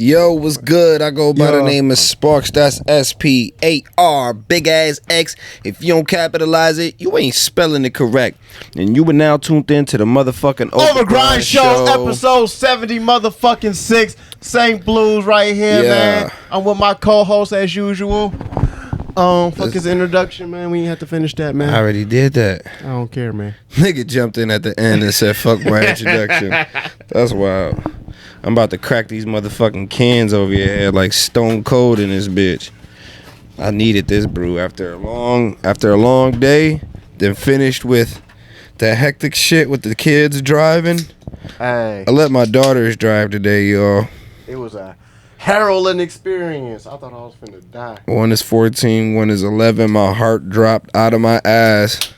Yo, what's good? I go by the name of Sparks. That's S-P-A-R, big ass X. If you don't capitalize it, you ain't spelling it correct. And you were now tuned in to the motherfucking Overgrind Show, episode 70 motherfucking 6. St. Blues right here, man. I'm with my co-host as usual. Fuck his introduction, man. We ain't have to finish that, man. I already did that. I don't care, man. Nigga jumped in at the end and said, fuck my introduction. That's wild. I'm about to crack these motherfucking cans over your head like Stone Cold in this bitch. I needed this brew after a long day, then finished with that hectic shit with the kids driving. Hey. I let my daughters drive today, y'all. It was a harrowing experience. I thought I was finna die. One is 14, one is 11. My heart dropped out of my ass.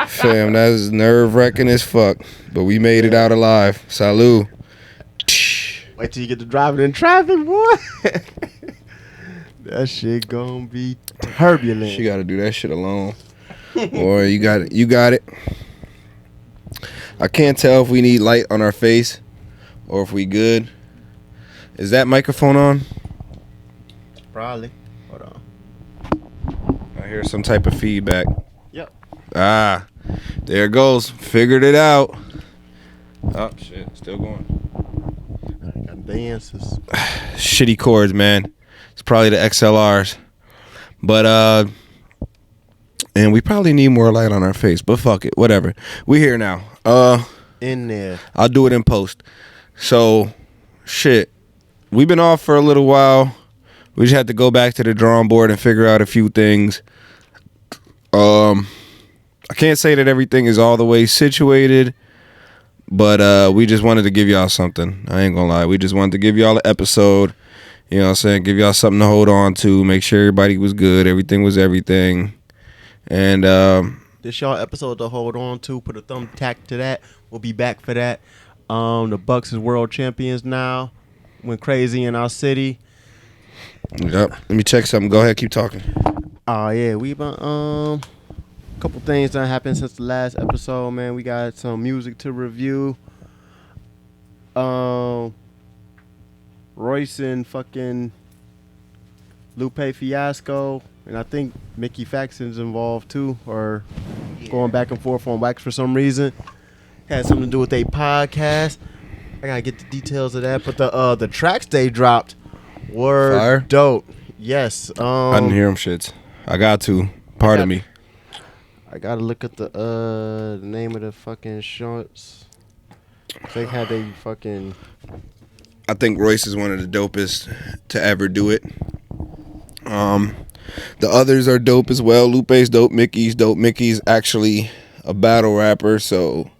Fam, that is nerve-wracking as fuck. But we made it out alive. Salud. Wait till you get to driving in traffic, boy. That shit gonna be turbulent. She gotta do that shit alone. Boy, you got it. You got it. I can't tell if we need light on our face or if we good. Is that microphone on? Probably. Hold on. I hear some type of feedback. Yep. Ah, there it goes. Figured it out. Oh, shit. Still going. Got dances. Shitty cords, man. It's probably the XLRs. But, and we probably need more light on our face, but fuck it. Whatever. We here now. In there. I'll do it in post. So, shit. We've been off for a little while. We just had to go back to the drawing board and figure out a few things. I can't say that everything is all the way situated, but we just wanted to give y'all something. I ain't gonna lie. We just wanted to give y'all an episode. You know what I'm saying? Give y'all something to hold on to. Make sure everybody was good. Everything was everything. And this y'all episode to hold on to. Put a thumbtack to that. We'll be back for that. The Bucks is world champions now. Went crazy in our city. Yep. Let me check something. Go ahead. Keep talking. Yeah, we been couple things that happened since the last episode, man. We got some music to review. Royce and fucking Lupe fiasco, and I think Mickey Faxon's involved too, or going back and forth on wax for some reason. Had something to do with a podcast. I gotta get the details of that, but the tracks they dropped were Fire? Dope. Yes. I didn't hear them shits. I got to. Pardon me. I gotta look at the name of the fucking shorts. They had they fucking. I think Royce is one of the dopest to ever do it. The others are dope as well. Lupe's dope. Mickey's dope. Mickey's actually a battle rapper, so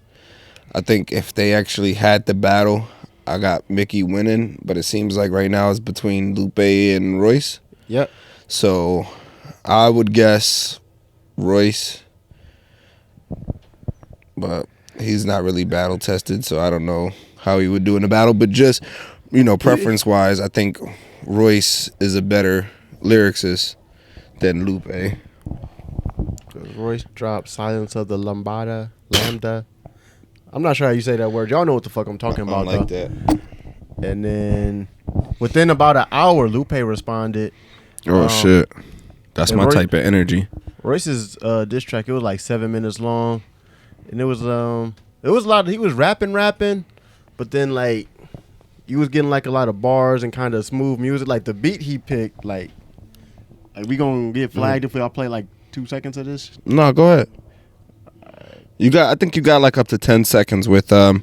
I think if they actually had the battle, I got Mickey winning. But it seems like right now it's between Lupe and Royce. Yep. So I would guess Royce, but he's not really battle tested, so I don't know how he would do in a battle. But just, you know, preference wise, I think Royce is a better lyricist than Lupe. Royce dropped Silence of the Lambda. I'm not sure how you say that word. Y'all know what the fuck I'm talking about, like though. that. And then within about an hour, Lupe responded. Oh shit, that's my type of energy. Royce's diss track, it was like 7 minutes long, and it was a lot. He was rapping, but then like he was getting like a lot of bars and kind of smooth music. Like the beat he picked, like we gonna get flagged if I play like 2 seconds of this. No, go ahead. I think you got like up to 10 seconds with fucking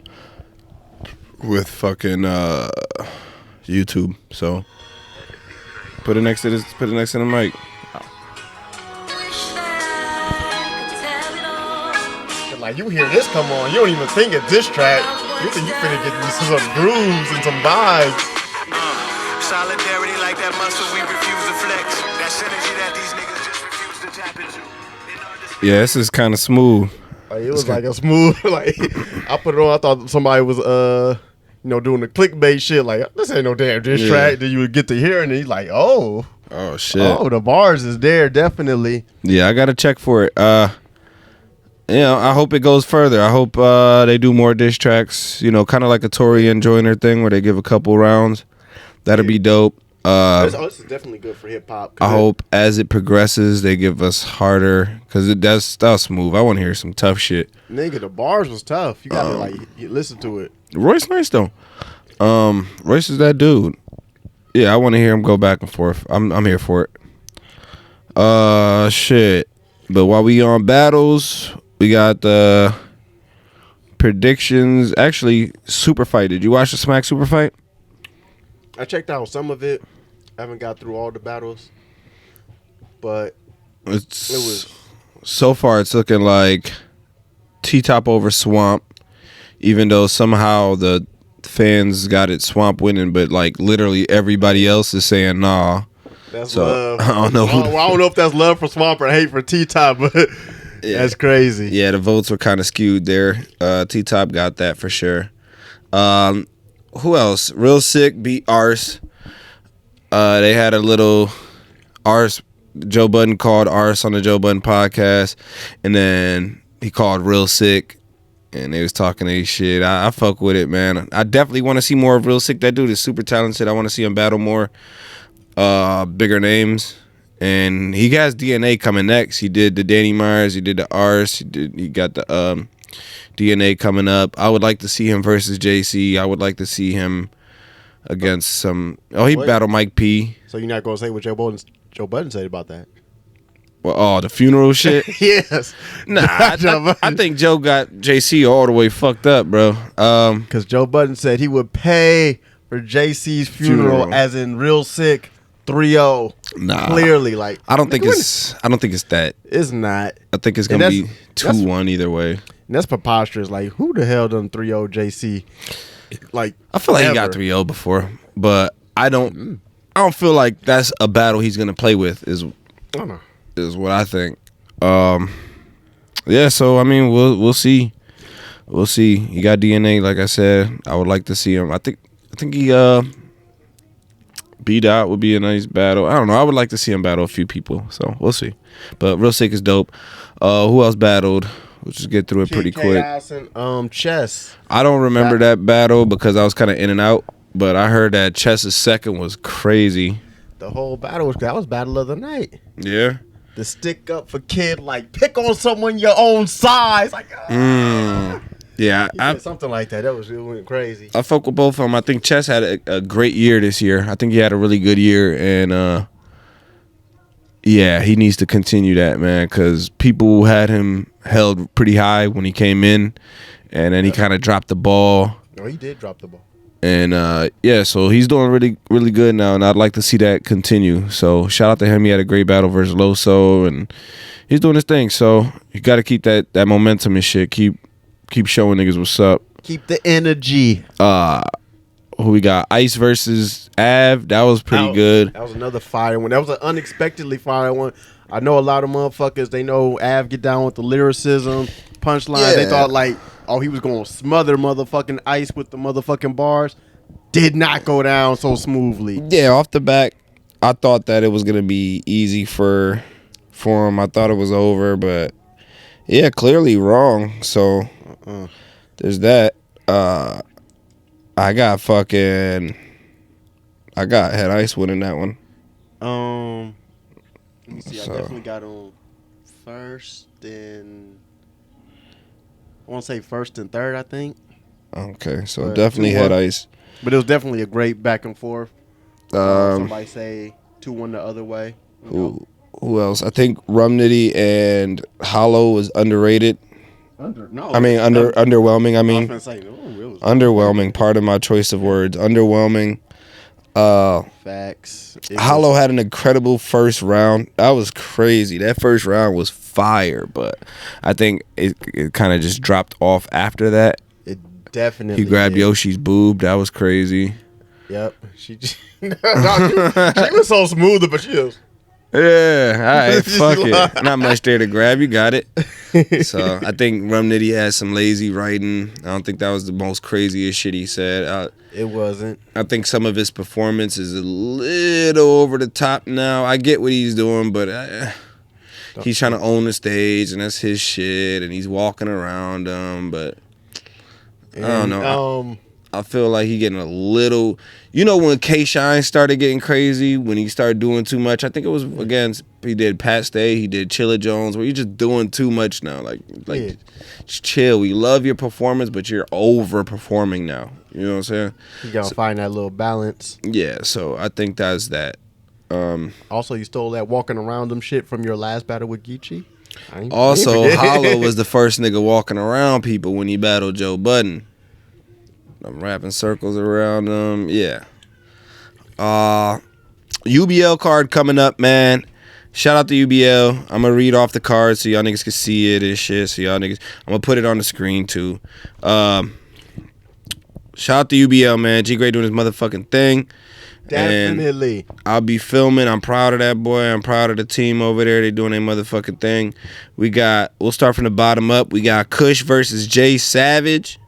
YouTube. So put it next to the mic. Like you hear this come on, you don't even think it's diss track. You think you finna get some grooves and some vibes. Solidarity like that muscle we refuse to flex. That synergy that these niggas just refuse to tap into. Yeah, this is kind of smooth. Like, it was like a smooth, like, I put it on, I thought somebody was, doing the clickbait shit, like, this ain't no damn diss track. Then you would get to hear it, and he's like, oh shit. Oh, the bars is there, definitely. Yeah, I got to check for it. I hope it goes further. I hope they do more diss tracks, kind of like a Tory and Joyner thing where they give a couple rounds. That'll be dope. This is definitely good for hip hop. I hope as it progresses, they give us harder because that's smooth. I want to hear some tough shit. Nigga, the bars was tough. You gotta you listen to it. Royce nice though. Royce is that dude. Yeah, I want to hear him go back and forth. I'm here for it. Shit. But while we on battles, we got the predictions. Actually, Super Fight. Did you watch the Smack Super Fight? I checked out some of it. I haven't got through all the battles, but it was so far. It's looking like T-Top over Swamp, even though somehow the fans got it Swamp winning, but like literally everybody else is saying nah. That's love. I don't know. I don't know if that's love for Swamp or hate for T-Top, but yeah. That's crazy. Yeah, the votes were kind of skewed there. T-Top got that for sure. Who else? Real Sick beat Arse. They had a little Arse. Joe Budden called Arse on the Joe Budden podcast, and then he called Real Sick, and they was talking his shit. I fuck with it, man. I definitely want to see more of Real Sick. That dude is super talented. I want to see him battle more bigger names. And he has DNA coming next. He did the Danny Myers. He did the Arse. He got the DNA coming up. I would like to see him versus JC. I would like to see him against some. Oh, he battled Mike P. So you're not gonna say what Joe Budden said about that? Well, the funeral shit. Yes. Nah, I think Joe got JC all the way fucked up, bro. Because Joe Budden said he would pay for JC's funeral, as in Real Sick 3-0. Nah, clearly, like I don't think it's that. It's not. I think it's gonna be 2-1 either way. And that's preposterous. Like, who the hell done 3-0 JC? Like, I feel like he got 3-0 before, but I don't feel like that's a battle he's gonna play with. Is what I think. Yeah. So I mean, we'll see. We'll see. He got DNA, like I said. I would like to see him. I think he beat out would be a nice battle. I don't know. I would like to see him battle a few people. So we'll see. But Real Sick is dope. Who else battled? We'll just get through it pretty quick. And, Chess. I don't remember that battle because I was kind of in and out. But I heard that Chess's second was crazy. The whole battle was battle of the night. Yeah. The stick up for Kid, like pick on someone your own size, like. Yeah, something like that. It went crazy. I fuck with both of them. I think Chess had a great year this year. I think he had a really good year, and yeah, he needs to continue that, man, because people had him held pretty high when he came in, and then he kind of dropped the ball. No, he did drop the ball. And yeah, so he's doing really, really good now, and I'd like to see that continue. So shout out to him. He had a great battle versus Loso, and he's doing his thing. So you got to keep that momentum and shit. Keep showing niggas what's up. Keep the energy. Who we got? Ice versus Av. That was pretty good. That was another fire one. That was an unexpectedly fire one. I know a lot of motherfuckers, they know Av get down with the lyricism, punchline. Yeah. They thought like, oh, he was going to smother motherfucking Ice with the motherfucking bars. Did not go down so smoothly. Yeah, off the back, I thought that it was going to be easy for him. I thought it was over, but yeah, clearly wrong. So there's that. I got Head Ice winning that one. Let me see. I definitely got on first and I want to say first and third, I think. Okay, so definitely Head Ice. But it was definitely a great back and forth. Somebody say 2-1 the other way. Who else? I think Rum Nitty and Hollow was underrated. Underwhelming. I mean, underwhelming. Pardon my choice of words. Underwhelming. Facts. Hollow had an incredible first round. That was crazy. That first round was fire, but I think it kind of just dropped off after that. It definitely. He grabbed Yoshi's boob. That was crazy. Yep. She was so smooth, but she was. Yeah, all right, fuck it. Not much there to grab. You got it. So I think Rum Nitty had some lazy writing. I don't think that was the most craziest shit he said. It wasn't. I think some of his performance is a little over the top now. I get what he's doing, but he's trying to own the stage, and that's his shit, and he's walking around them. But I don't know. I feel like he getting a little, when K-Shine started getting crazy, when he started doing too much. I think it was against, he did Pat Stay, he did Chilla Jones, where you're just doing too much now. Like just chill. We love your performance, but you're overperforming now. You know what I'm saying? You gotta find that little balance. Yeah, so I think that's that. Also, you stole that walking around them shit from your last battle with Geechee. Also, Hollow was the first nigga walking around people when he battled Joe Budden. I'm wrapping circles around them. Yeah. UBL card coming up, man. Shout out to UBL. I'm gonna read off the card so y'all niggas can see it and shit. So y'all niggas, I'm gonna put it on the screen too. Shout out to UBL, man. G Gray doing his motherfucking thing. Definitely. And I'll be filming. I'm proud of that boy. I'm proud of the team over there. They doing their motherfucking thing. We'll start from the bottom up. We got Kush versus Jay Savage.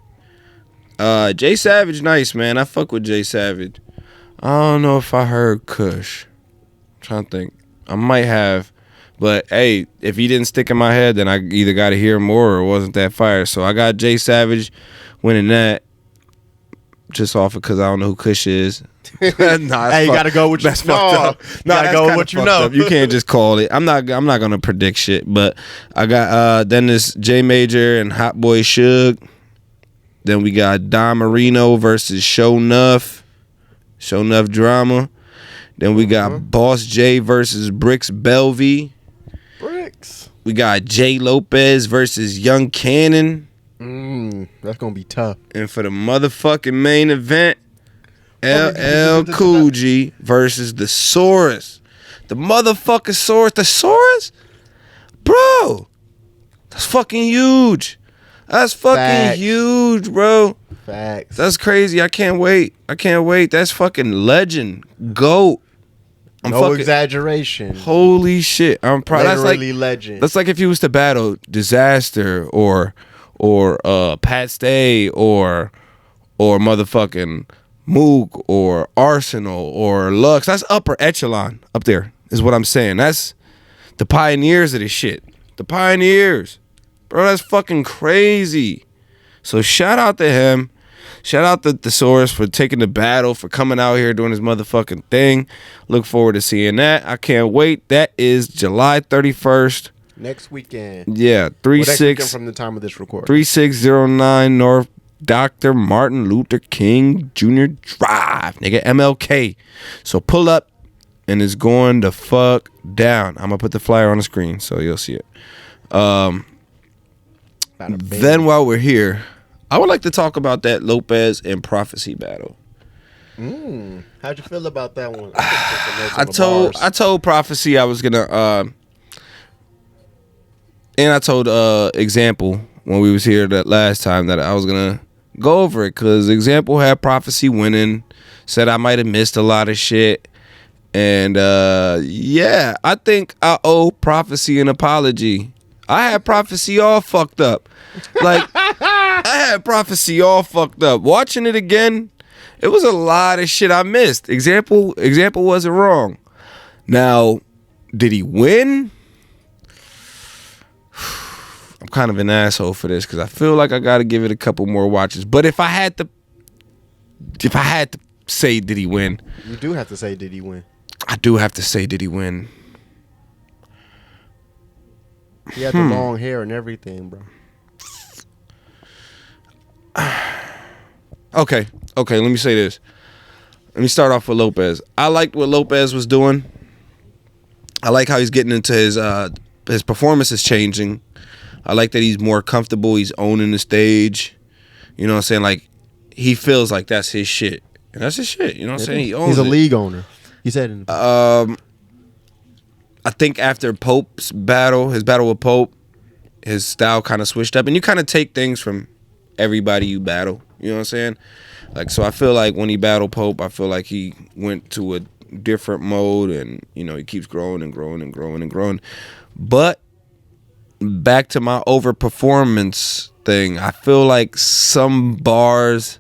Jay Savage, nice, man. I fuck with Jay Savage. I don't know if I heard Kush. I'm trying to think. I might have. But, hey, if he didn't stick in my head, then I either got to hear more or wasn't that fire. So I got Jay Savage winning that. Just off of because I don't know who Kush is. Nah, hey, you gotta go with that's fucked up. No, you gotta go with what you know. You can't just call it. I'm not gonna predict shit. But I got then this J Major and Hot Boy Suge. Then we got Don Marino versus Show Nuff drama. Then we got Boss J versus Bricks Belvy. Bricks. We got Jay Lopez versus Young Cannon. That's gonna be tough. And for the motherfucking main event, LL Cool G versus the Saurus. The motherfucking Saurus. The Saurus? Bro. That's fucking huge. That's fucking huge, bro. Facts. That's crazy. I can't wait. That's fucking legend. GOAT. No exaggeration. Holy shit. I'm proud. That's like legend. That's like if you was to battle Disaster or Pat Stay or motherfucking Mook or Arsenal or Lux. That's upper echelon up there is what I'm saying. That's the pioneers of this shit. The pioneers. Bro, that's fucking crazy. So shout out to him. Shout out to Thesaurus for taking the battle, for coming out here doing his motherfucking thing. Look forward to seeing that. I can't wait. That is July 31st. Next weekend. Yeah, 36 from the time of this recording. 3609 North Dr. Martin Luther King Jr. Drive, nigga, MLK. So pull up and it's going the fuck down. I'm gonna put the flyer on the screen so you'll see it. Then while we're here, I would like to talk about that Lopez and Prophecy battle. How'd you feel about that one? I told Prophecy I was gonna and I told Example when we was here that last time that I was gonna go over it because Example had Prophecy winning, said I might have missed a lot of shit, and yeah, I think I owe Prophecy an apology. I had Prophecy all fucked up. Like, I had Prophecy all fucked up. Watching it again, it was a lot of shit I missed. Example wasn't wrong. Now, did he win? I'm kind of an asshole for this because I feel like I got to give it a couple more watches. But if I had to say, did he win? You do have to say, did he win? I do have to say, did he win? He had the long hair and everything, bro. Okay, let me say this. Let me start off with Lopez. I liked what Lopez was doing. I like how he's getting into his performance is changing. I like that he's more comfortable. He's owning the stage. You know what I'm saying? Like, he feels like that's his shit. And that's his shit. You know what I'm saying? He owns He's a it. league owner. He said I think after Pope's battle, his battle with Pope, his style kind of switched up. And you kind of take things from everybody you battle. You know what I'm saying? Like, so I feel like when he battled Pope, I feel like he went to a different mode and, you know, he keeps growing and growing and growing and growing. But back to my overperformance thing, I feel like some bars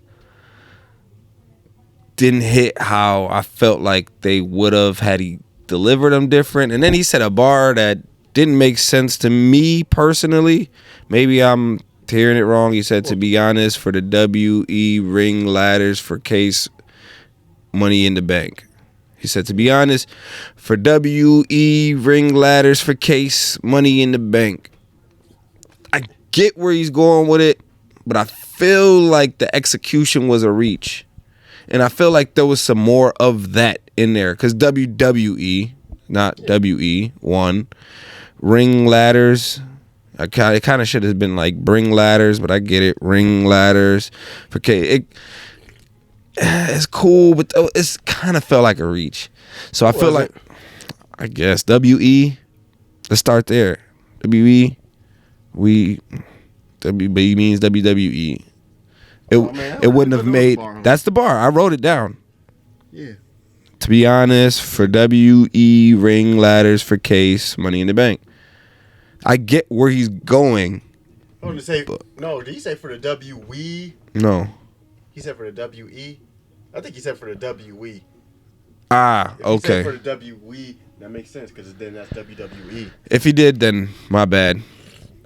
didn't hit how I felt like they would have had he delivered them different. And then he said a bar that didn't make sense to me personally. Maybe I'm hearing it wrong. He said, to be honest, for the WE ring ladders for Case, Money in the Bank. He said, to be honest, for WE ring ladders for Case, Money in the Bank. I get where he's going with it, but I feel like the execution was a reach. And I feel like there was some more of that in there. Because WWE, not WE, won. Ring ladders. It kind of should have been like bring ladders, but I get it. Ring ladders for Case. It's cool, but it's kind of felt like a reach. So I feel like, I guess, WE, let's start there. WE means WWE. It wouldn't have made, that's the bar. I wrote it down. Yeah. To be honest, for WE ring ladders for Case, Money in the Bank. I get where he's going. Oh, to say, no, did he say for the WE? No. He said for the WE? I think he said for the WE. Ah, If okay. He said for the WE, that makes sense because then that's WWE. If he did, then my bad.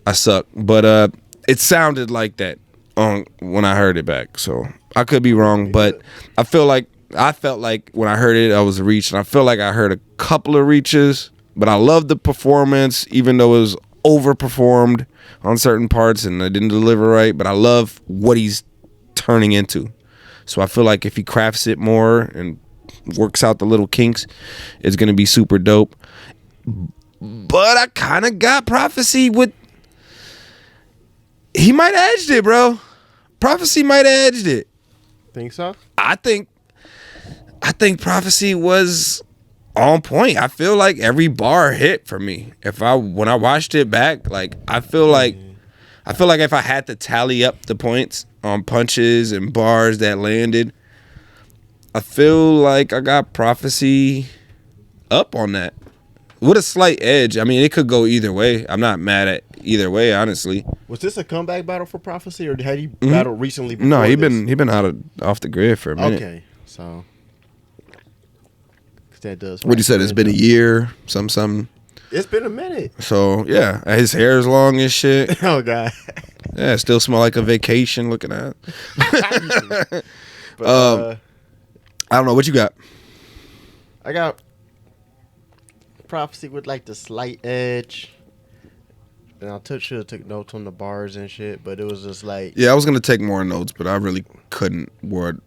I suck. But it sounded like that when I heard it back. So I could be wrong, but I felt like when I heard it, I was a reach, and I feel like I heard a couple of reaches. But I love the performance, even though it was overperformed on certain parts and I didn't deliver right. But I love what he's turning into. So I feel like if he crafts it more and works out the little kinks, it's going to be super dope. But I kind of got Prophecy with... He might have edged it, bro. Prophecy might have edged it. Think so? I think Prophecy was on point. I feel like every bar hit for me. When I watched it back, like I feel like if I had to tally up the points on punches and bars that landed, I feel like I got Prophecy up on that with a slight edge. I mean, it could go either way. I'm not mad at either way, honestly. Was this a comeback battle for Prophecy, or had he battled recently? No, he been off the grid for a minute. Okay, so that does. What he said, it's been a year, something. It's been a minute. So yeah, his hair is long as shit. Oh god. Yeah, still smell like a vacation looking at. But, I don't know what you got. I got Prophecy with like the slight edge. And I should have took notes on the bars and shit, but it was just like, Yeah, I was gonna take more notes, but I really couldn't. it was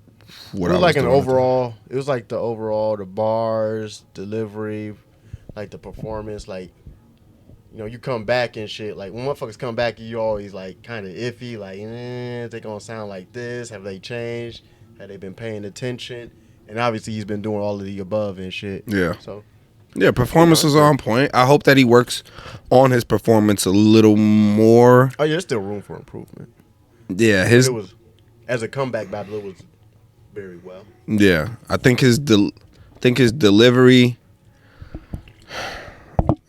like an doing. overall. It was like the overall, the bars, delivery, like the performance. Like, you know, you come back and shit. Like when motherfuckers come back, you always like kind of iffy. Like, they gonna sound like this? Have they changed? Have they been paying attention? And obviously, he's been doing all of the above and shit. Yeah. So. Yeah, performance was on point. I hope that he works on his performance a little more. Oh yeah, there's still room for improvement. Yeah, It was, as a comeback battle, it was very well. Yeah, I think his delivery.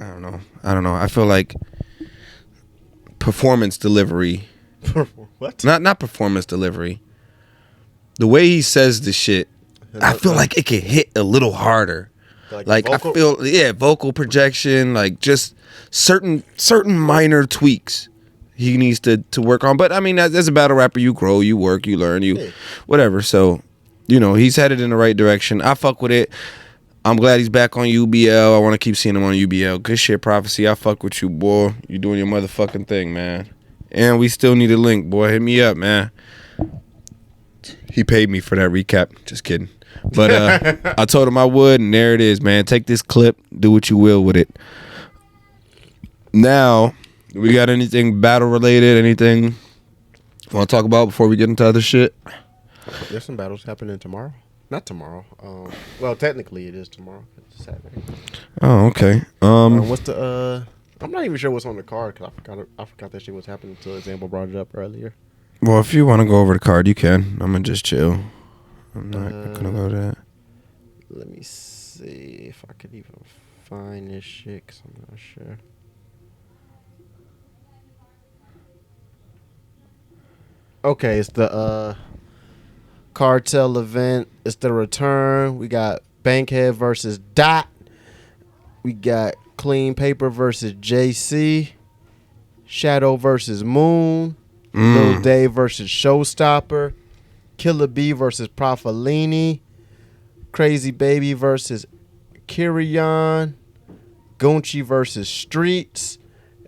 I don't know. I feel like performance delivery. What? Not performance delivery. The way he says the shit, I feel like it could hit a little harder. Like I feel, vocal projection, like just certain minor tweaks he needs to work on. But I mean, as a battle rapper, you grow, you work, you learn, whatever. So, you know, he's headed in the right direction. I fuck with it. I'm glad he's back on UBL. I want to keep seeing him on UBL. Good shit, Prophecy. I fuck with you, boy. You doing your motherfucking thing, man. And we still need a link, boy. Hit me up, man. He paid me for that recap. Just kidding. But I told him I would, and there it is, man. Take this clip, do what you will with it. Now, we got anything battle related? Anything you want to talk about before we get into other shit? There's some battles happening tomorrow. Not tomorrow. Well, technically it is tomorrow. It's Saturday. Oh, okay. What's the? I'm not even sure what's on the card because I forgot that shit was happening until Example brought it up earlier. Well, if you want to go over the card, you can. I'm gonna just chill. I'm not gonna go to that. Let me see if I could even find this shit because I'm not sure. Okay, it's the cartel event. It's the return. We got Bankhead versus Dot. We got Clean Paper versus JC. Shadow versus Moon. Lil Day versus Showstopper. Killer B versus Profilini. Crazy Baby versus Kyrion. Gucci versus Streets.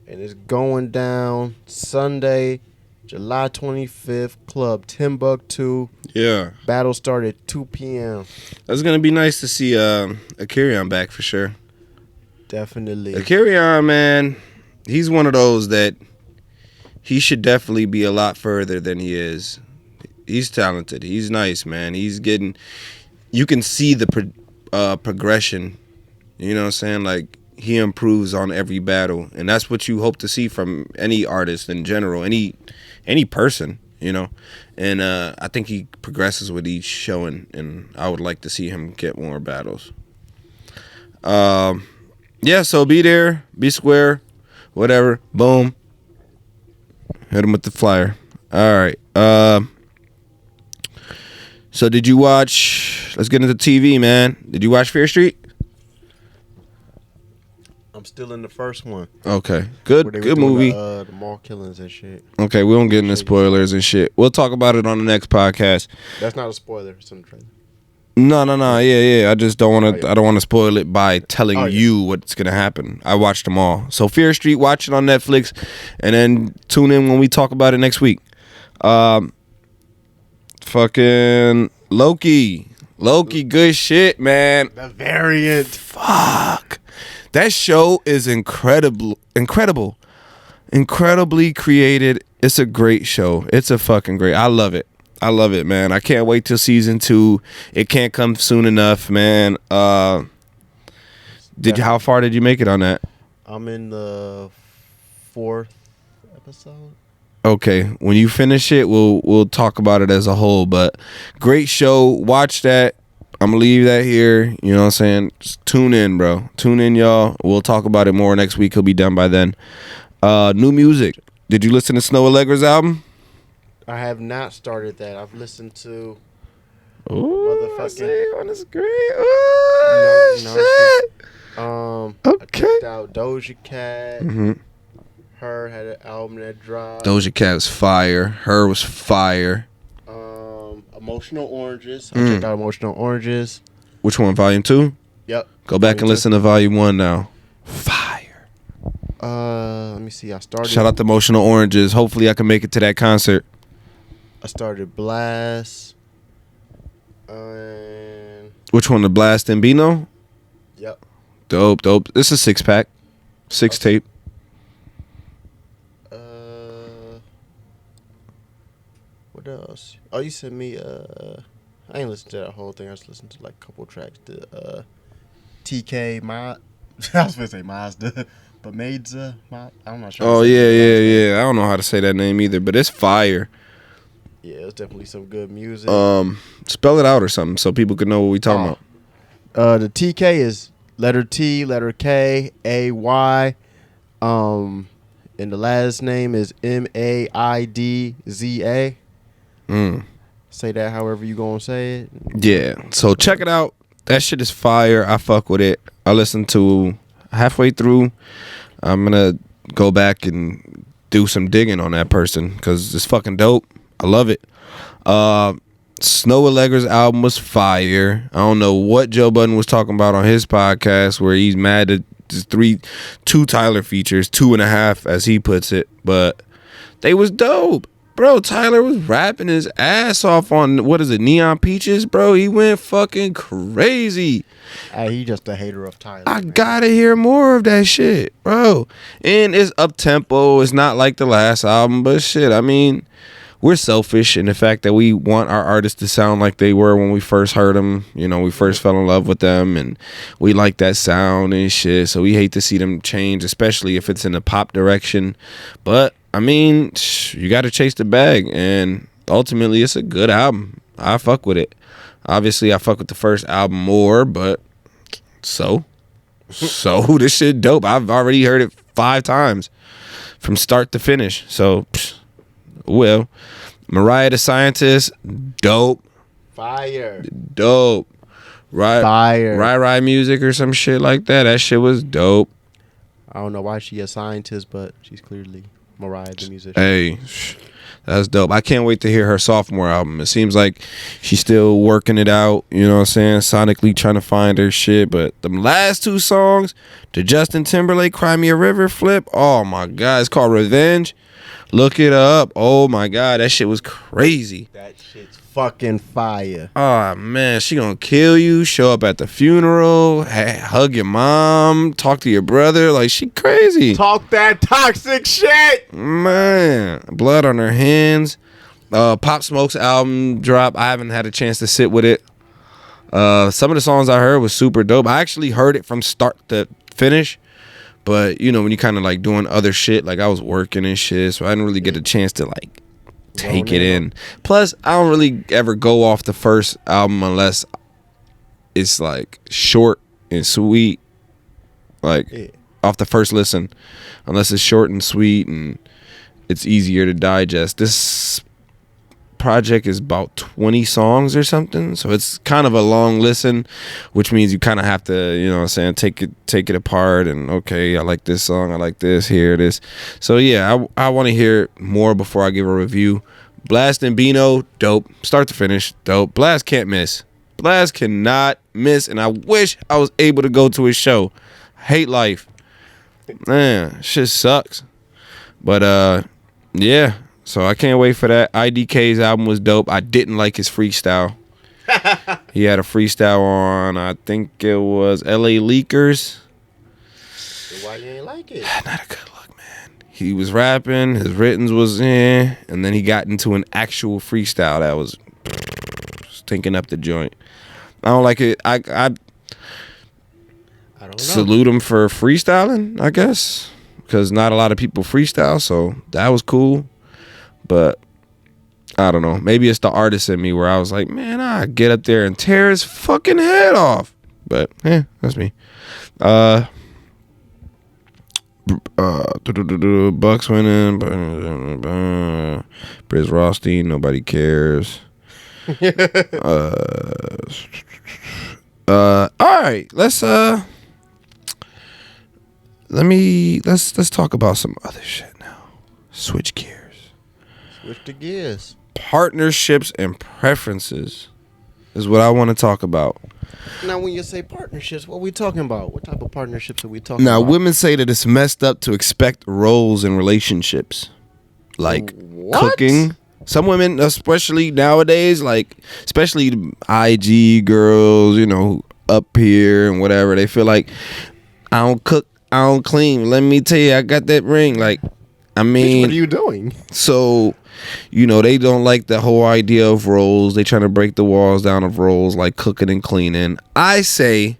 And it's going down Sunday, July 25th, Club Timbuktu. Yeah. Battle started at 2 p.m. That's going to be nice to see Kyrion back for sure. Definitely. Kyrion, man, he's one of those that he should definitely be a lot further than he is. He's talented. He's nice, man. He's getting... You can see the progression. You know what I'm saying? Like, he improves on every battle. And that's what you hope to see from any artist in general. Any person, you know? And I think he progresses with each show. And I would like to see him get more battles. Yeah, so be there. Be square. Whatever. Boom. Hit him with the flyer. All right. So did you watch... Let's get into TV, man. Did you watch Fear Street? I'm still in the first one. Okay. Good movie. The mall killings and shit. Okay, we won't get into spoilers and shit. We'll talk about it on the next podcast. That's not a spoiler. It's in the trailer. No. Yeah. I just don't want to. I don't want to spoil it by telling you what's gonna happen. I watched them all. So Fear Street, watch it on Netflix, and then tune in when we talk about it next week. Fucking Loki, good shit, man. The variant. Fuck, that show is incredibly created. It's a great show. It's a fucking great. I love it, man. I can't wait till season 2. It can't come soon enough, man. How far did you make it on that? I'm in the 4th episode. Okay, when you finish it, we'll talk about it as a whole. But great show. Watch that. I'm gonna leave that here. You know what I'm saying? Just tune in, bro. Tune in, y'all. We'll talk about it more next week. He'll be done by then. New music. Did you listen to Snow Allegra's album? I have not started that. I've listened to motherfucking on the screen. Shit. I checked out Doja Cat. Mm-hmm. Her had an album that dropped. Doja Cat was fire. Her was fire. Emotional Oranges. I checked out Emotional Oranges. Which one? Volume 2? Yep. Go back and listen to Volume 1 now. Fire. Let me see. I started. Shout out to Emotional Oranges. Hopefully I can make it to that concert. I started Blast. And which one? The Blast and Bino? Yep. Dope. This is a 6-pack. 6 tape. What else? Oh, you sent me. I ain't listened to that whole thing. I just listened to like a couple tracks. The TK Mod. I was gonna say Mazda, but Maidza. I'm not sure. Oh yeah. I don't know how to say that name either, but it's fire. Yeah, it's definitely some good music. Spell it out or something so people can know what we talking about. The TK is letter T, letter K, A-Y. And the last name is Maidza. Say that however you gonna say it. Yeah. So check it out. That shit is fire. I fuck with it. I listened to halfway through. I'm gonna go back and do some digging on that person because it's fucking dope. I love it. Snow Allegra's album was fire. I don't know what Joe Budden was talking about on his podcast where he's mad at two Tyler features, 2.5 as he puts it, but they was dope. Bro, Tyler was rapping his ass off on, what is it, Neon Peaches, bro? He went fucking crazy. He just a hater of Tyler. I gotta hear more of that shit, bro. And it's up-tempo. It's not like the last album, but shit, I mean, we're selfish in the fact that we want our artists to sound like they were when we first heard them. You know, we first fell in love with them, and we like that sound and shit, so we hate to see them change, especially if it's in the pop direction. But I mean, you got to chase the bag, and ultimately, it's a good album. I fuck with it. Obviously, I fuck with the first album more, but so this shit dope. I've already heard it 5 times from start to finish. So, well, Mariah the Scientist, dope. Fire. Dope. Fire. Rai music or some shit like that. That shit was dope. I don't know why she a scientist, but she's clearly Mariah the musician. Hey, That's dope. I can't wait to hear her sophomore album. It seems like she's still working it out, you know what I'm saying? Sonically trying to find her shit. But the last 2 songs, the Justin Timberlake Cry Me a River flip, oh my God, it's called Revenge. Look it up. Oh my God, that shit was crazy. That shit's fucking fire. Oh man, she gonna kill you, show up at the funeral, hug your mom, talk to your brother. Like, she crazy. Talk that toxic shit. Man, blood on her hands. Pop Smoke's album drop. I haven't had a chance to sit with it. Some of the songs I heard was super dope. I actually heard it from start to finish. But, you know, when you kind of like doing other shit, like I was working and shit, so I didn't really get a chance to like take it in. Plus, I don't really ever go off the first album unless it's like short and sweet. Like off the first listen, unless it's short and sweet and it's easier to digest. This project is about 20 songs or something, so it's kind of a long listen, which means you kind of have to, you know what I'm saying, take it apart and, okay, I like this song, I like this, here it is. So yeah, I want to hear more before I give a review. Blast and Bino, dope, start to finish, dope. Blast can't miss. Blast cannot miss, and I wish I was able to go to his show. Hate life, man, shit sucks. But yeah, so I can't wait for that. IDK's album was dope. I didn't like his freestyle. He had a freestyle on, I think it was LA Leakers. Why you ain't like it? Not a good look, man. He was rapping, his writtens was in, and then he got into an actual freestyle that was stinking up the joint. I don't like it. I don't know. Salute him for freestyling, I guess, because not a lot of people freestyle, so that was cool. But I don't know. Maybe it's the artist in me where I was like, man, I get up there and tear his fucking head off. But that's me. Bucks winning. Briz Rothstein, nobody cares. All right, let's talk about some other shit now. Switch gears. Switch the gears. Partnerships and preferences is what I want to talk about. Now, when you say partnerships, what are we talking about? What type of partnerships are we talking about? Now, women say that it's messed up to expect roles in relationships, like cooking. Some women, especially nowadays, like especially IG girls, you know, up here and whatever, they feel like, I don't cook, I don't clean. Let me tell you, I got that ring. Like, I mean, what are you doing? So, you know, they don't like the whole idea of roles. They trying to break the walls down of roles like cooking and cleaning. I say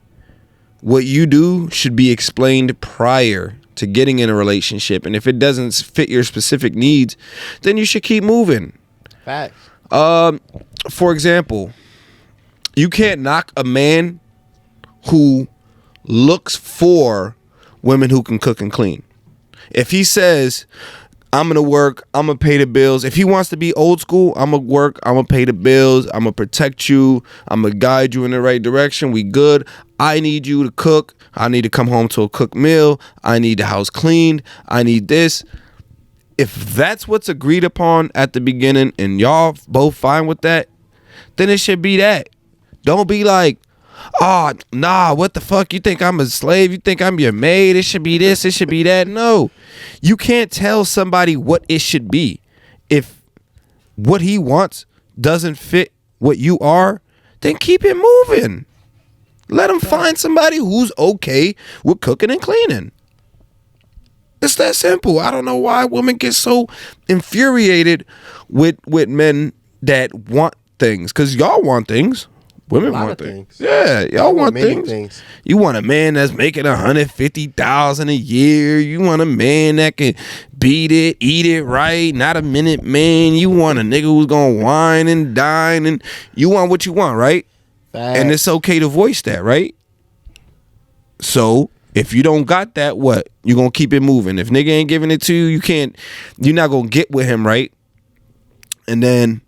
what you do should be explained prior to getting in a relationship. And if it doesn't fit your specific needs, then you should keep moving. Facts. For example, you can't knock a man who looks for women who can cook and clean. If he says, I'm going to work, I'm going to pay the bills. If he wants to be old school, I'm going to work, I'm going to pay the bills, I'm going to protect you, I'm going to guide you in the right direction. We good. I need you to cook. I need to come home to a cooked meal. I need the house cleaned. I need this. If that's what's agreed upon at the beginning and y'all both fine with that, then it should be that. Don't be like, oh, nah, what the fuck? You think I'm a slave? You think I'm your maid? It should be this, it should be that. No. You can't tell somebody what it should be. If what he wants doesn't fit what you are, then keep it moving. Let him find somebody who's okay with cooking and cleaning. It's that simple. I don't know why women get so infuriated with men that want things. Because y'all want things. Women want things. Yeah, y'all want things. You want a man that's making $150,000 a year. You want a man that can beat it, eat it right, not a minute man. You want a nigga who's gonna wine and dine, and you want what you want, right? Facts. And it's okay to voice that, right? So if you don't got that, what? You gonna keep it moving. If nigga ain't giving it to you, you're not gonna get with him, right? And then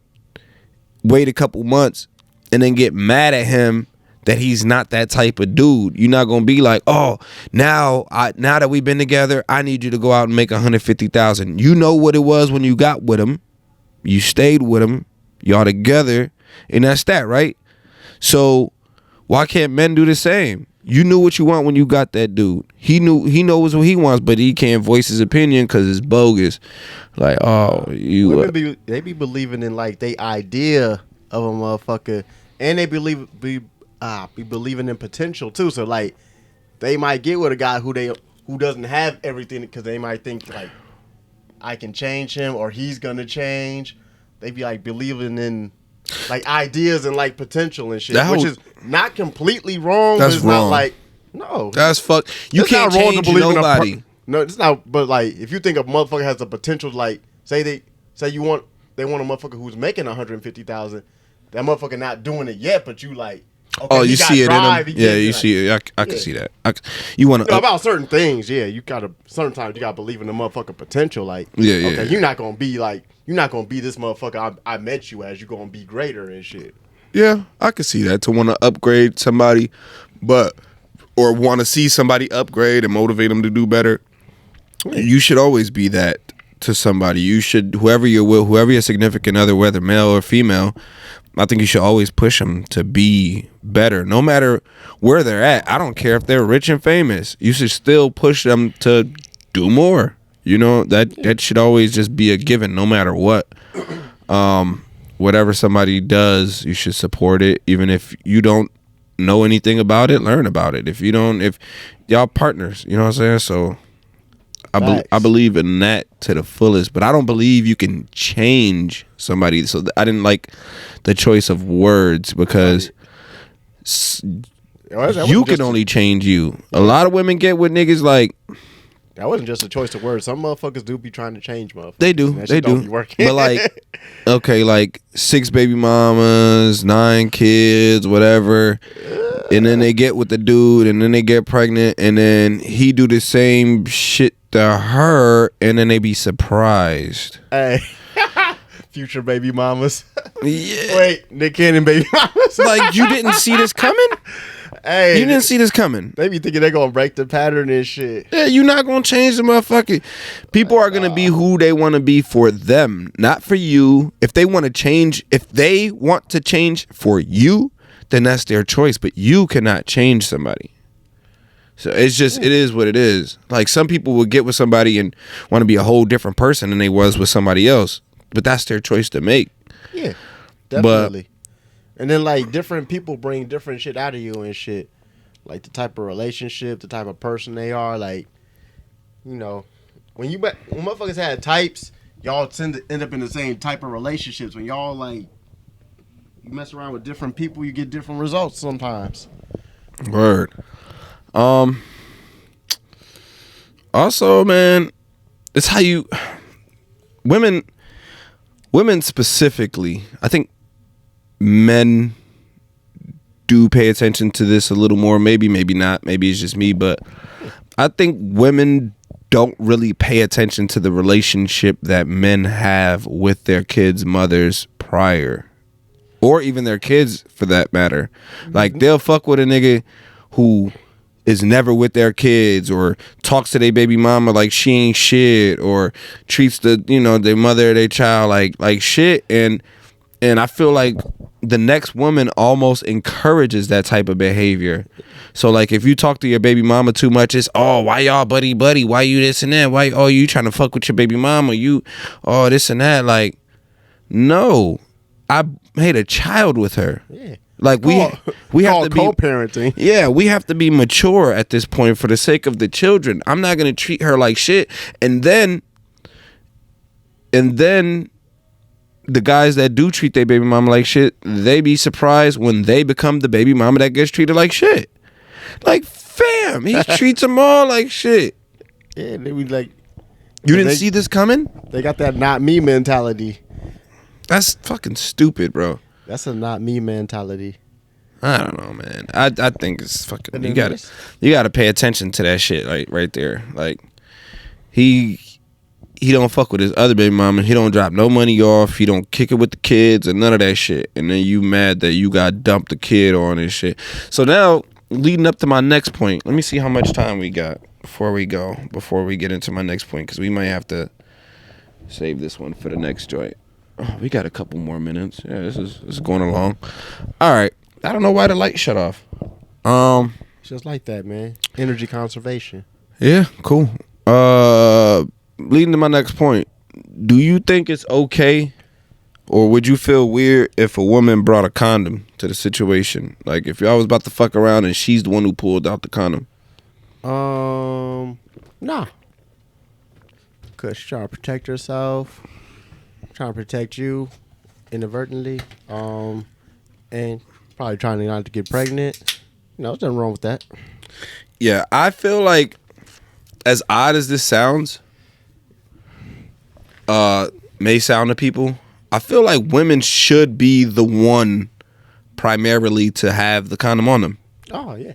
wait a couple months and then get mad at him that he's not that type of dude. You're not gonna be like, oh, now that we've been together, I need you to go out and make $150,000. You know what it was when you got with him. You stayed with him. Y'all together. And that's that, right? So why can't men do the same? You knew what you want when you got that dude. He knows what he wants, but he can't voice his opinion because it's bogus. Like, oh, you. Women they be believing in like they idea of a motherfucker, and they be believing in potential too. So like, they might get with a guy who doesn't have everything because they might think like, I can change him or he's gonna change. They be like believing in like ideas and like potential and shit, which is not completely wrong. That's but it's wrong. Not like no, That's fuck. You it's can't not wrong change to believe nobody. in a no, it's not. But like, if you think a motherfucker has the potential, like they want a motherfucker who's making 150,000, that motherfucker not doing it yet, but you like. Okay, Oh, you see it in him. Yeah, you like, see it. I can see that. You want to about certain things. Yeah, sometimes you gotta believe in the motherfucker potential. Like, Yeah. Okay, you're not gonna be this motherfucker I met you as. You're gonna be greater and shit. Yeah, I can see that, to want to upgrade somebody, or want to see somebody upgrade and motivate them to do better. You should always be that to somebody. You should, whoever you're with, whoever your significant other, whether male or female, I think you should always push them to be better, no matter where they're at. I don't care if they're rich and famous. You should still push them to do more. You know, that should always just be a given, no matter what. Whatever somebody does, you should support it, even if you don't know anything about it. Learn about it. If y'all partners, you know what I'm saying? So I believe in that to the fullest, but I don't believe you can change somebody. So I didn't like the choice of words, because you can only change you. A lot of women get with niggas like, that wasn't just a choice of words. Some motherfuckers do be trying to change motherfuckers. They do. They do. But like, okay, like 6 baby mamas, 9 kids, whatever. And then they get with the dude, and then they get pregnant, and then he do the same shit to her, and then they be surprised. Hey. Future baby mamas. Yeah. Wait, Nick Cannon baby mamas. Like, you didn't see this coming? Hey, you didn't see this coming. They be thinking they're gonna break the pattern and shit. Yeah, you're not gonna change the motherfucker. People are gonna be who they want to be for them, not for you. If they want to change for you, then that's their choice. But you cannot change somebody. So it's just, it is what it is. Like, some people will get with somebody and want to be a whole different person than they was with somebody else, but that's their choice to make. Yeah, definitely. And then, like, different people bring different shit out of you and shit. Like, the type of relationship, the type of person they are. Like, you know, when motherfuckers had types, y'all tend to end up in the same type of relationships. When y'all, like, you mess around with different people, you get different results sometimes. Word. Also, man, it's how you... Women specifically, I think men do pay attention to this a little more. Maybe not. Maybe it's just me, but I think women don't really pay attention to the relationship that men have with their kids' mothers prior, or even their kids for that matter. Like, they'll fuck with a nigga who is never with their kids, or talks to their baby mama like she ain't shit, or treats their mother or their child like shit, and I feel like the next woman almost encourages that type of behavior. So, like, if you talk to your baby mama too much, it's, oh, why y'all buddy? Why you this and that? Why, oh, you trying to fuck with your baby mama? You, oh, this and that. Like, no, I made a child with her. Yeah. Like, we have to be co-parenting. Yeah, we have to be mature at this point for the sake of the children. I'm not gonna treat her like shit, and then the guys that do treat their baby mama like shit, they be surprised when they become the baby mama that gets treated like shit. Like, fam, he treats them all like shit. Yeah, they be like, you didn't see this coming? They got that not me mentality. That's fucking stupid, bro. That's a not me mentality. I don't know, man. I think it's fucking. You gotta pay attention to that shit, like, right there. Like, he don't fuck with his other baby mama. He don't drop no money off. He don't kick it with the kids and none of that shit. And then you mad that you got dumped the kid on and shit. So now, leading up to my next point, let me see how much time we got before we get into my next point, because we might have to save this one for the next joint. Oh, we got a couple more minutes. Yeah, this is going along. All right. I don't know why the light shut off. It's just like that, man. Energy conservation. Yeah, cool. Leading to my next point. Do you think it's okay, or would you feel weird if a woman brought a condom to the situation? Like if y'all was about to fuck around and she's the one who pulled out the condom. Nah. Cause she's trying to protect herself, trying to protect you inadvertently, and probably trying not to get pregnant. There's nothing wrong with that. Yeah, I feel like, as odd as this sounds, may sound to people, I feel like women should be the one primarily to have the condom on them. Oh yeah,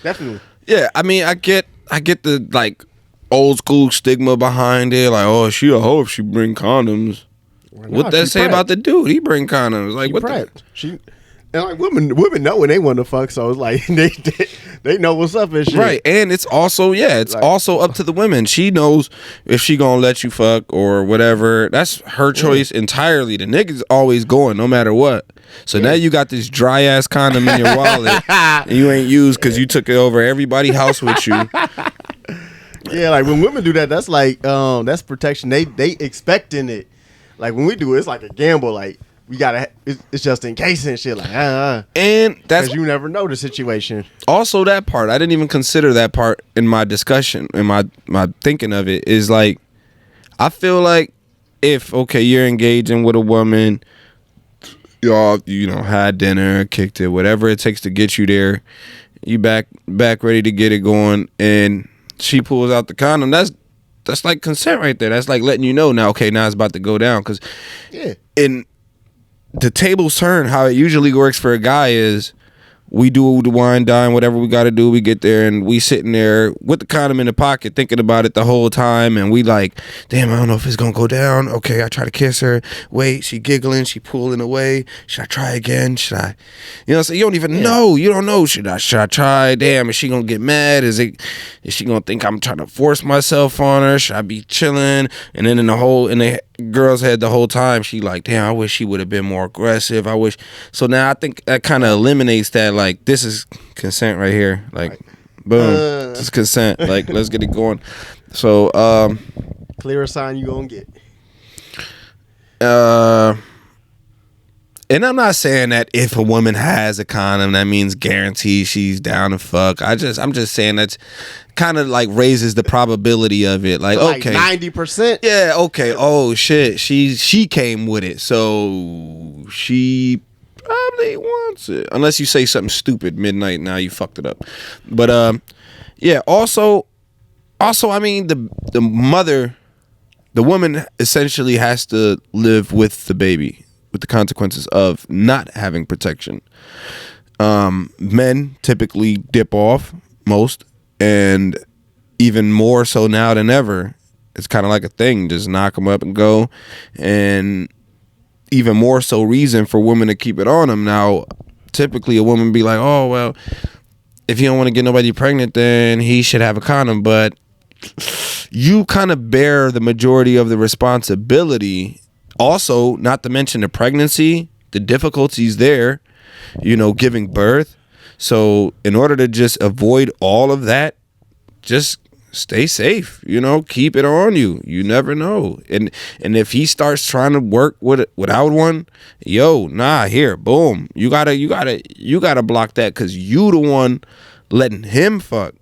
definitely. Yeah, I mean, I get the like old school stigma behind it, like, oh, she a hoe if she bring condoms. What that say about the dude? He bring condoms. Like, what the? And like women know when they want to fuck, so it's like they know what's up and shit. Right, and it's also also up to the women. She knows if she gonna let you fuck or whatever. That's her choice entirely. The nigga's always going, no matter what. So now you got this dry ass condom in your wallet and you ain't used because you took it over everybody's house with you. Yeah, like when women do that, that's like that's protection. They expecting it. Like when we do it, it's like a gamble. Like we gotta, it's just in case and shit. Like and that's, you never know the situation. Also, that part I didn't even consider that part in my discussion, in my thinking of it, is like I feel like if you're engaging with a woman, y'all had dinner, kicked it, whatever it takes to get you there, you back ready to get it going, and she pulls out the condom. That's like consent right there. That's like letting you know now. Okay, now it's about to go down. Because in the tables turn, how it usually works for a guy is we do the wine dine, whatever we got to do. We get there and we sitting there with the condom in the pocket, thinking about it the whole time. And we like, damn, I don't know if it's going to go down. Okay, I try to kiss her. Wait, she giggling. She pulling away. Should I try again? Should I? So you don't even know. You don't know. Should I try? Damn, is she going to get mad? Is she going to think I'm trying to force myself on her? Should I be chilling? And then in the girl's head the whole time, she like, damn, I wish she would have been more aggressive. I wish. So now I think that kind of eliminates that. Like, this is consent right here. Like, boom, this is consent. Like, let's get it going. So, clear sign you gonna get. And I'm not saying that if a woman has a condom, that means guaranteed she's down to fuck. I'm just saying that's kind of like raises the probability of it. Like, so okay, 90%. Yeah, okay. Oh shit, she came with it, so she probably wants it. Unless you say something stupid midnight, now you fucked it up. But yeah. Also, I mean the mother, the woman essentially has to live with the baby, with the consequences of not having protection. Men typically dip off most, and even more so now than ever. It's kind of like a thing, just knock them up and go. And even more so reason for women to keep it on them. Now, typically a woman be like, oh, well, if you don't want to get nobody pregnant, then he should have a condom. But you kind of bear the majority of the responsibility. Also, not to mention the pregnancy, the difficulties there, giving birth. So in order to just avoid all of that, just stay safe, keep it on you. You never know. And if he starts trying to work without one, here, boom. You gotta block that, because you the one letting him fuck.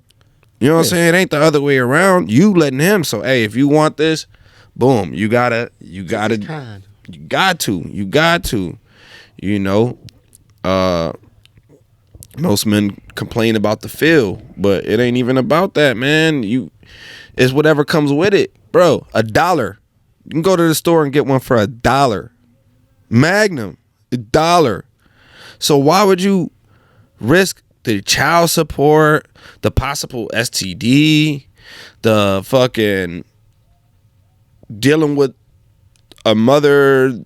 You know what I'm saying? It ain't the other way around. You letting him. So hey, if you want this, boom, you got to. Most men complain about the feel, but it ain't even about that, man. It's whatever comes with it, bro. $1. You can go to the store and get one for $1. Magnum, $1. So why would you risk the child support, the possible STD, the fucking dealing with a mother,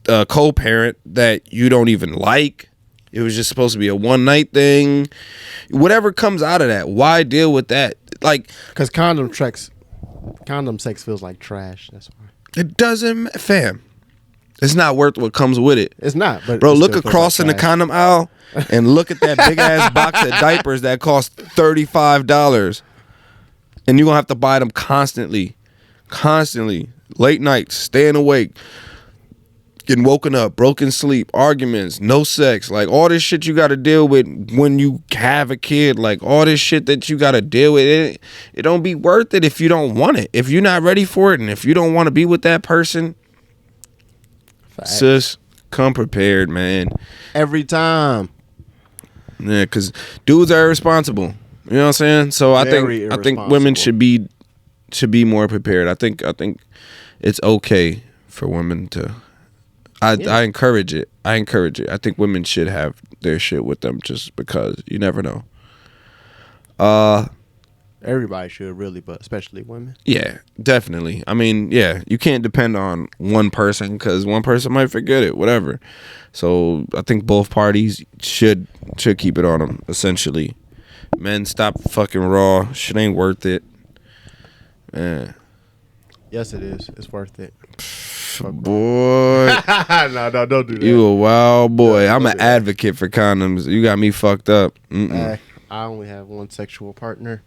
a co-parent that you don't even like? It was just supposed to be a one night thing. Whatever comes out of that, why deal with that? Like, because condom sex feels like trash. That's why. It doesn't, fam. It's not worth what comes with it. It's not. But Bro, it look still feels across like in the trash. condom aisle and look at that big ass box of diapers that cost $35. And you're going to have to buy them constantly. Late nights, staying awake, getting woken up, broken sleep, arguments, no sex. Like all this shit you got to deal with when you have a kid. Like all this shit that you got to deal with. It don't be worth it if you don't want it. If you're not ready for it and if you don't want to be with that person. Facts. Sis, come prepared, man. Every time. Yeah, because dudes are irresponsible. You know what I'm saying? So I think women should be more prepared. I think it's okay for women to. I encourage it. I think women should have their shit with them just because you never know. Everybody should really, but especially women. Yeah, definitely. I mean, yeah, you can't depend on one person because one person might forget it, whatever. So I think both parties should keep it on them, essentially. Men, stop fucking raw. Shit ain't worth it. Man. Yes, it is. It's worth it. Boy. No, don't do that. You a wild boy. I'm an do that. advocate for condoms. You got me fucked up. I only have one sexual partner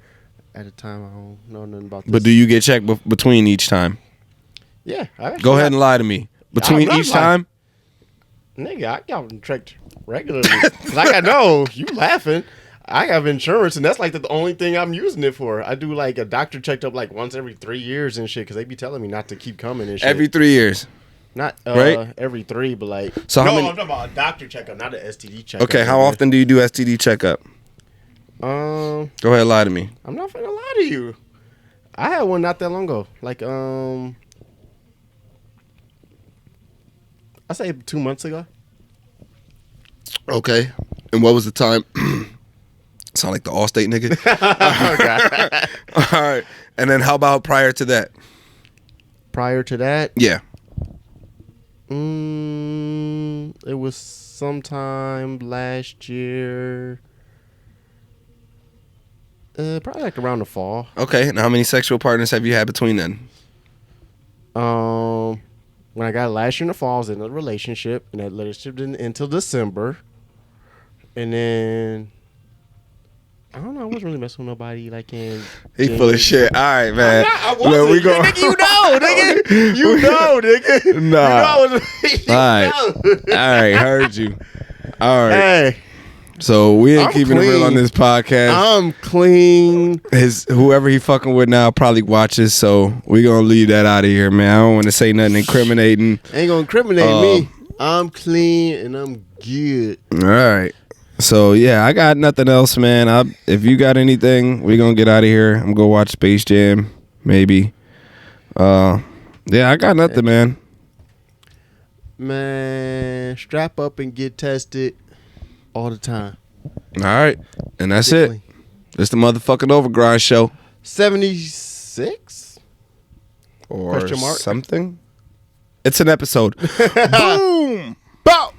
at a time. I don't know nothing about this. But do you get checked between each time? Yeah. Go ahead and lie to me. Between I'm each not time? Nigga, I got them checked regularly. Like I know, you laughing. I have insurance, and that's like the only thing I'm using it for. I do like a doctor checked up like once every 3 years and shit because they be telling me not to keep coming and shit. Every 3 years. Not right? every 3, but like. So no, how many? I'm talking about a doctor checkup, not an STD checkup. Okay, how often do you do STD checkup? Go ahead, lie to me. I'm not finna lie to you. I had one not that long ago. Like I say 2 months ago. Okay. And what was the time? Sound like the Allstate nigga. All right. And then how about prior to that? Prior to that? Yeah. It was sometime last year. Probably like around the fall. Okay. And how many sexual partners have you had between then? When I got last year in the fall, I was in a relationship, and that relationship didn't until December. And then I don't know. I wasn't really messing with nobody like in. He full of shit. All right, man. I wasn't. We go. Nigga, you know, nigga. You know, nigga. Nah. You know I was. All right. All right. Heard you. All right. Hey, So we ain't I'm keeping it real on clean. this podcast. I'm clean. Whoever he fucking with now probably watches, so we gonna leave that out of here, man. I don't want to say nothing incriminating. Ain't gonna incriminate me. I'm clean and I'm good. All right. So yeah, I got nothing else, man. If you got anything, we gonna get out of here. I'm gonna watch Space Jam, maybe. Yeah, I got nothing, man. Man, strap up and get tested all the time. All right, and that's it. It's the motherfucking Overgrind Show. 76 or Question mark? something. It's an episode. Boom. Bow.